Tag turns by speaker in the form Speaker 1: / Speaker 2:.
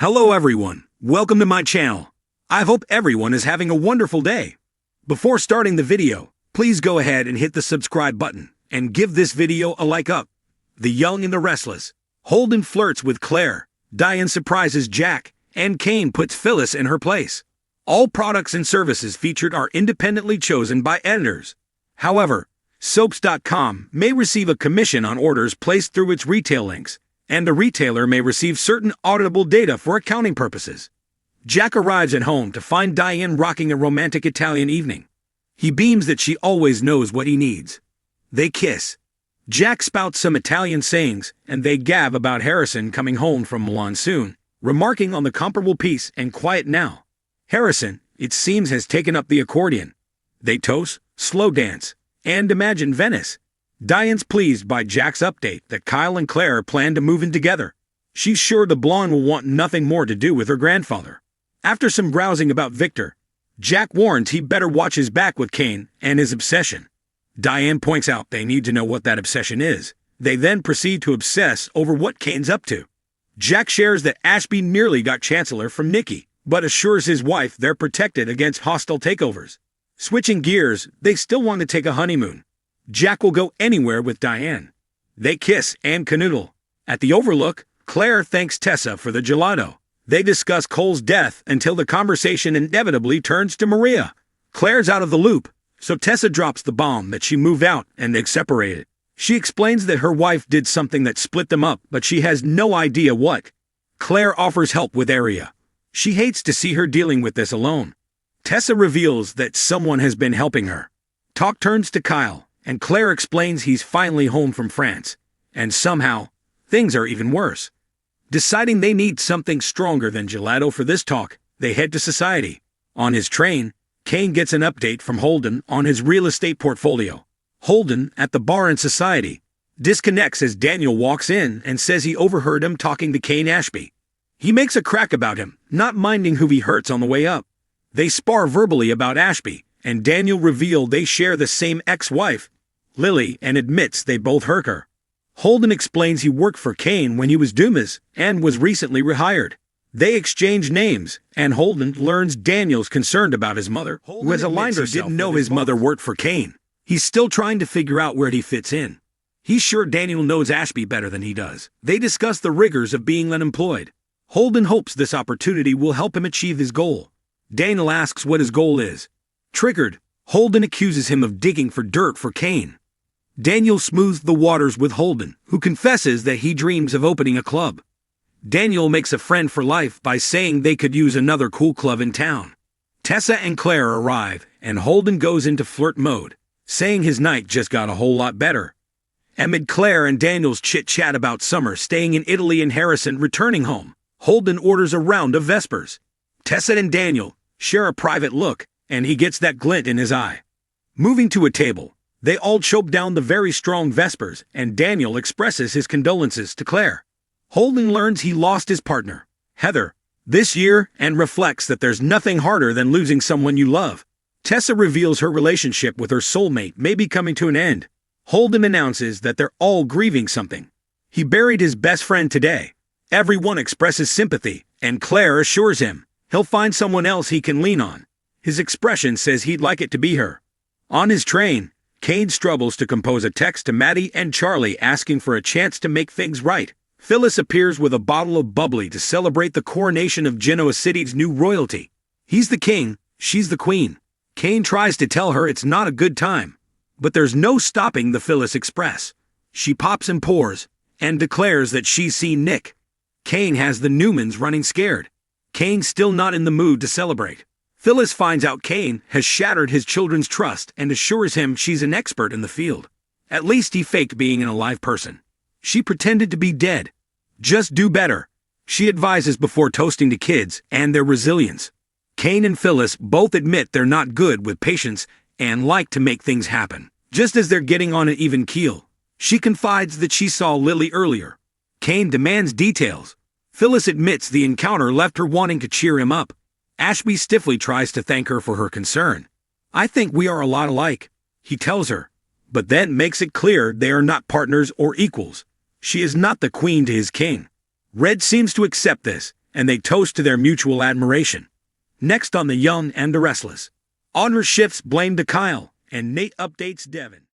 Speaker 1: Hello everyone, welcome to my channel. I hope everyone is having a wonderful day. Before starting the video, please go ahead and hit the subscribe button and give this video a like up. The Young and the Restless. Holden flirts with Claire, Diane surprises Jack, and Kane puts Phyllis in her place. All products and services featured are independently chosen by editors. However, soaps.com may receive a commission on orders placed through its retail links, and a retailer may receive certain auditable data for accounting purposes. Jack arrives at home to find Diane rocking a romantic Italian evening. He beams that she always knows what he needs. They kiss. Jack spouts some Italian sayings, and they gab about Harrison coming home from Milan soon, remarking on the comparable peace and quiet now. Harrison, it seems, has taken up the accordion. They toast, slow dance, and imagine Venice. Diane's pleased by Jack's update that Kyle and Claire plan to move in together. She's sure the blonde will want nothing more to do with her grandfather. After some browsing about Victor, Jack warns he better watch his back with Kane and his obsession. Diane points out they need to know what that obsession is. They then proceed to obsess over what Kane's up to. Jack shares that Ashby nearly got Chancellor from Nikki, but assures his wife they're protected against hostile takeovers. Switching gears, they still want to take a honeymoon. Jack will go anywhere with Diane. They kiss and canoodle. At the Overlook, Claire thanks Tessa for the gelato. They discuss Cole's death until the conversation inevitably turns to Maria. Claire's out of the loop, so Tessa drops the bomb that she moved out and they separated. She explains that her wife did something that split them up, but she has no idea what. Claire offers help with Aria. She hates to see her dealing with this alone. Tessa reveals that someone has been helping her. Talk turns to Kyle, and Claire explains he's finally home from France, and somehow, things are even worse. Deciding they need something stronger than gelato for this talk, they head to Society. On his train, Kane gets an update from Holden on his real estate portfolio. Holden, at the bar in Society, disconnects as Daniel walks in and says he overheard him talking to Kane Ashby. He makes a crack about him, not minding who he hurts on the way up. They spar verbally about Ashby, and Daniel reveals they share the same ex-wife, Lily, and admits they both hurt her. Holden explains he worked for Kane when he was Dumas and was recently rehired. They exchange names, and Holden learns Daniel's concerned about his mother, who has aligned herself. Didn't know his mother worked for Kane. He's still trying to figure out where he fits in. He's sure Daniel knows Ashby better than he does. They discuss the rigors of being unemployed. Holden hopes this opportunity will help him achieve his goal. Daniel asks what his goal is. Triggered, Holden accuses him of digging for dirt for Kane. Daniel smooths the waters with Holden, who confesses that he dreams of opening a club. Daniel makes a friend for life by saying they could use another cool club in town. Tessa and Claire arrive, and Holden goes into flirt mode, saying his night just got a whole lot better. Amid Claire and Daniel's chit-chat about summer staying in Italy and Harrison returning home, Holden orders a round of Vespers. Tessa and Daniel share a private look, and he gets that glint in his eye. Moving to a table, they all choke down the very strong Vespers, and Daniel expresses his condolences to Claire. Holden learns he lost his partner, Heather, this year, and reflects that there's nothing harder than losing someone you love. Tessa reveals her relationship with her soulmate may be coming to an end. Holden announces that they're all grieving something. He buried his best friend today. Everyone expresses sympathy, and Claire assures him he'll find someone else he can lean on. His expression says he'd like it to be her. On his train, Kane struggles to compose a text to Maddie and Charlie asking for a chance to make things right. Phyllis appears with a bottle of bubbly to celebrate the coronation of Genoa City's new royalty. He's the king, she's the queen. Kane tries to tell her it's not a good time, but there's no stopping the Phyllis Express. She pops and pours, and declares that she's seen Nick. Kane has the Newmans running scared. Kane's still not in the mood to celebrate. Phyllis finds out Kane has shattered his children's trust and assures him she's an expert in the field. At least he faked being an alive person. She pretended to be dead. Just do better, she advises before toasting to kids and their resilience. Kane and Phyllis both admit they're not good with patience and like to make things happen. Just as they're getting on an even keel, she confides that she saw Lily earlier. Kane demands details. Phyllis admits the encounter left her wanting to cheer him up. Ashby stiffly tries to thank her for her concern. I think we are a lot alike, he tells her, but then makes it clear they are not partners or equals. She is not the queen to his king. Red seems to accept this, and they toast to their mutual admiration. Next on The Young and the Restless, Audra shifts blame to Kyle, and Nate updates Devin.